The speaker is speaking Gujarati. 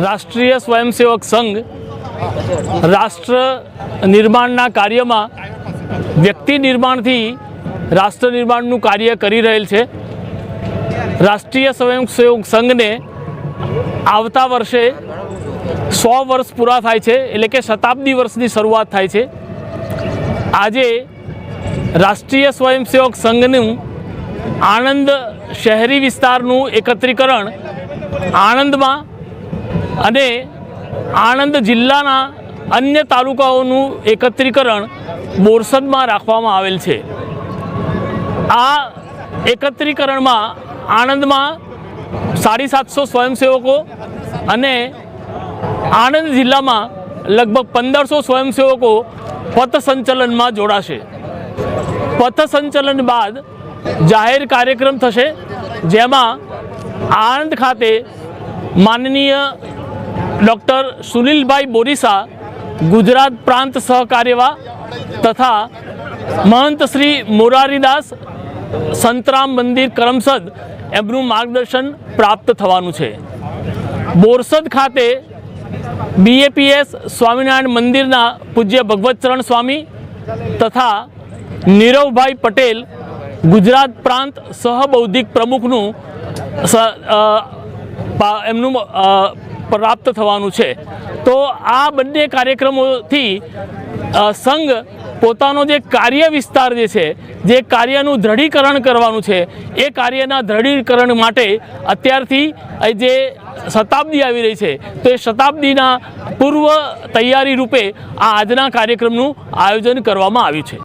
રાષ્ટ્રીય સ્વયંસેવક સંઘ રાષ્ટ્ર નિર્માણના કાર્યમાં વ્યક્તિ નિર્માણથી રાષ્ટ્ર નિર્માણનું કાર્ય કરી રહેલ છે। રાષ્ટ્રીય સ્વયંસેવક સંઘને આવતા વર્ષે 100 વર્ષ પૂરા થાય છે, એટલે કે શતાબ્દી વર્ષની શરૂઆત થાય છે। આજે રાષ્ટ્રીય સ્વયંસેવક સંઘનું આણંદ શહેરી વિસ્તારનું એકત્રીકરણ આણંદમાં અને આણંદ જિલ્લાના અન્ય તાલુકાઓનું એકત્રીકરણ બોરસદમાં રાખવામાં આવેલ છે। આ એકત્રીકરણમાં આણંદમાં 750 સ્વયંસેવકો અને આણંદ જિલ્લામાં લગભગ 1500 સ્વયંસેવકો પથસંચલનમાં જોડાશે। પથસંચલન બાદ જાહેર કાર્યક્રમ થશે, જેમાં આણંદ ખાતે માનનીય ડૉક્ટર સુનિલભાઈ બોરીસા, ગુજરાત પ્રાંત સહકાર્યવાહ તથા મહંત શ્રી મોરારીદાસ સંતરામ મંદિર કરમસદ એમનું માર્ગદર્શન પ્રાપ્ત થવાનું છે। બોરસદ ખાતે BAPS સ્વામિનારાયણ મંદિરના પૂજ્ય ભગવતચરણ સ્વામી તથા નીરવભાઈ પટેલ ગુજરાત પ્રાંત સહબૌદ્ધિક પ્રમુખનું એમનું પ્રાપ્ત થવાનું છે। તો આ બંને કાર્યક્રમોથી સંઘ પોતાનો જે કાર્ય વિસ્તાર છે, જે કાર્યનું દ્રઢીકરણ કરવાનું છે, એ કાર્યના દ્રઢીકરણ માટે અત્યારથી જે શતાબ્દી આવી રહી છે, તો એ શતાબ્દીના પૂર્વ તૈયારી રૂપે આ આજના કાર્યક્રમનું આયોજન કરવામાં આવ્યું છે।